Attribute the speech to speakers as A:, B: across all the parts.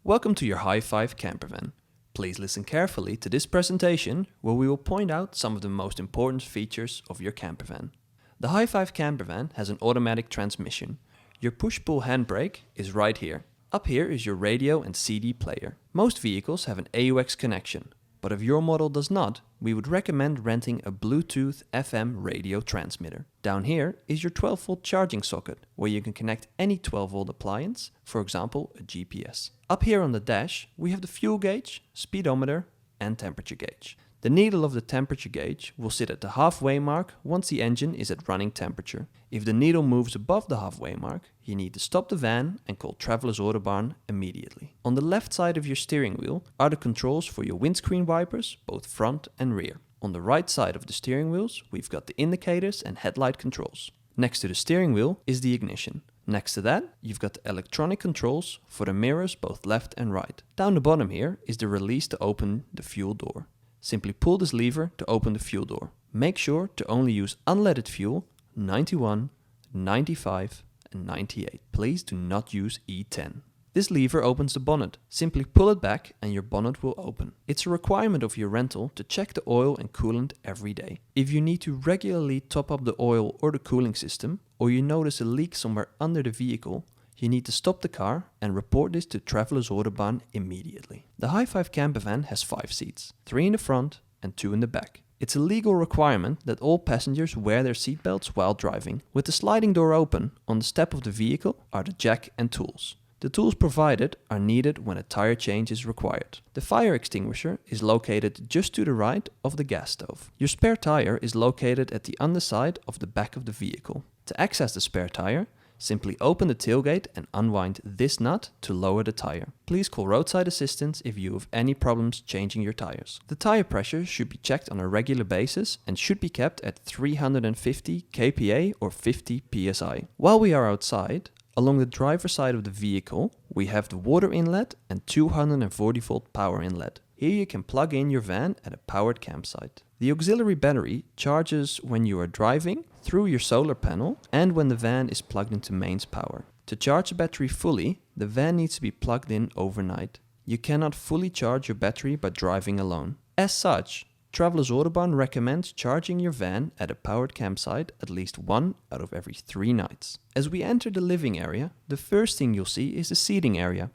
A: Welcome to your Hi5 campervan. Please listen carefully to this presentation where we will point out some of the most important features of your campervan. The Hi5 campervan has an automatic transmission. Your push-pull handbrake is right here. Up here is your radio and CD player. Most vehicles have an AUX connection, but if your model does not, we would recommend renting a Bluetooth FM radio transmitter. Down here is your 12-volt charging socket, where you can connect any 12-volt appliance, for example a GPS. Up here on the dash, we have the fuel gauge, speedometer and temperature gauge. The needle of the temperature gauge will sit at the halfway mark once the engine is at running temperature. If the needle moves above the halfway mark, you need to stop the van and call Travelers Autobahn immediately. On the left side of your steering wheel are the controls for your windscreen wipers, both front and rear. On the right side of the steering wheels, we've got the indicators and headlight controls. Next to the steering wheel is the ignition. Next to that, you've got the electronic controls for the mirrors, both left and right. Down the bottom here is the release to open the fuel door. Simply pull this lever to open the fuel door. Make sure to only use unleaded fuel 91, 95 and 98. Please do not use E10. This lever opens the bonnet. Simply pull it back and your bonnet will open. It's a requirement of your rental to check the oil and coolant every day. If you need to regularly top up the oil or the cooling system, or you notice a leak somewhere under the vehicle, you need to stop the car and report this to Travelers Autobahn immediately. The Hi5 campervan has 5 seats, 3 in the front and 2 in the back. It's a legal requirement that all passengers wear their seatbelts while driving. With the sliding door open, on the step of the vehicle are the jack and tools. The tools provided are needed when a tire change is required. The fire extinguisher is located just to the right of the gas stove. Your spare tire is located at the underside of the back of the vehicle. To access the spare tire, simply open the tailgate and unwind this nut to lower the tire. Please call roadside assistance if you have any problems changing your tires. The tire pressure should be checked on a regular basis and should be kept at 350 kPa or 50 psi. While we are outside, along the driver's side of the vehicle, we have the water inlet and 240 volt power inlet. Here you can plug in your van at a powered campsite. The auxiliary battery charges when you are driving through your solar panel and when the van is plugged into mains power. To charge the battery fully, the van needs to be plugged in overnight. You cannot fully charge your battery by driving alone. As such, Travelers Autobahn recommends charging your van at a powered campsite at least 1 out of every 3 nights. As we enter the living area, the first thing you'll see is the seating area.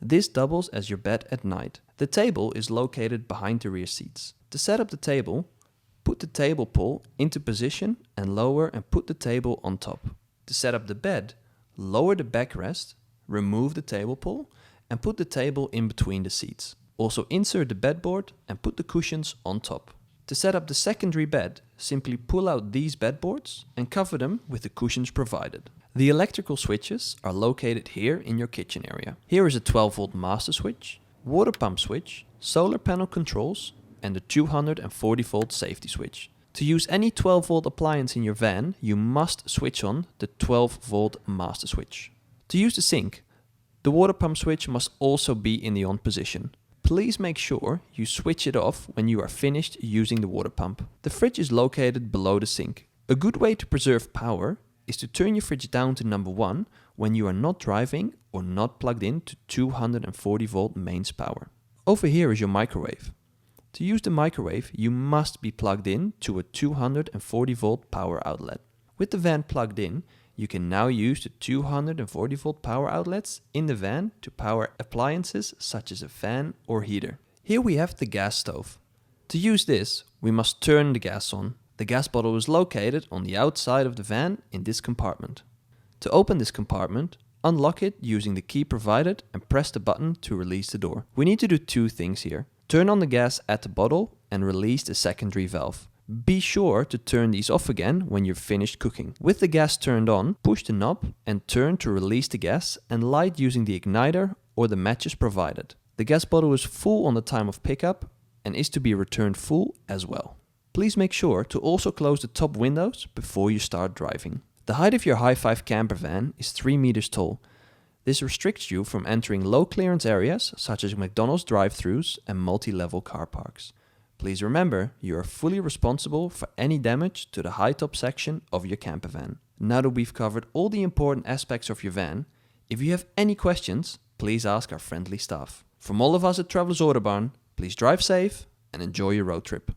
A: This doubles as your bed at night. The table is located behind the rear seats. To set up the table, put the table pole into position and lower and put the table on top. To set up the bed, lower the backrest, remove the table pole and put the table in between the seats. Also insert the bedboard and put the cushions on top. To set up the secondary bed, simply pull out these bedboards and cover them with the cushions provided. The electrical switches are located here in your kitchen area. Here is a 12-volt master switch, water pump switch, solar panel controls and the 240-volt safety switch. To use any 12-volt appliance in your van, you must switch on the 12-volt master switch. To use the sink, the water pump switch must also be in the on position. Please make sure you switch it off when you are finished using the water pump. The fridge is located below the sink. A good way to preserve power is to turn your fridge down to number 1 when you are not driving or not plugged in to 240 volt mains power. Over here is your microwave. To use the microwave, you must be plugged in to a 240 volt power outlet. With the van plugged in, you can now use the 240 volt power outlets in the van to power appliances such as a fan or heater. Here we have the gas stove. To use this, we must turn the gas on. The gas bottle is located on the outside of the van in this compartment. To open this compartment, unlock it using the key provided and press the button to release the door. We need to do 2 things here. Turn on the gas at the bottle and release the secondary valve. Be sure to turn these off again when you're finished cooking. With the gas turned on, push the knob and turn to release the gas and light using the igniter or the matches provided. The gas bottle is full on the time of pickup and is to be returned full as well. Please make sure to also close the top windows before you start driving. The height of your Hi5 campervan is 3 meters tall. This restricts you from entering low clearance areas such as McDonald's drive-thrus and multi-level car parks. Please remember, you are fully responsible for any damage to the high top section of your campervan. Now that we've covered all the important aspects of your van, if you have any questions, please ask our friendly staff. From all of us at Travelers Autobahn, please drive safe and enjoy your road trip.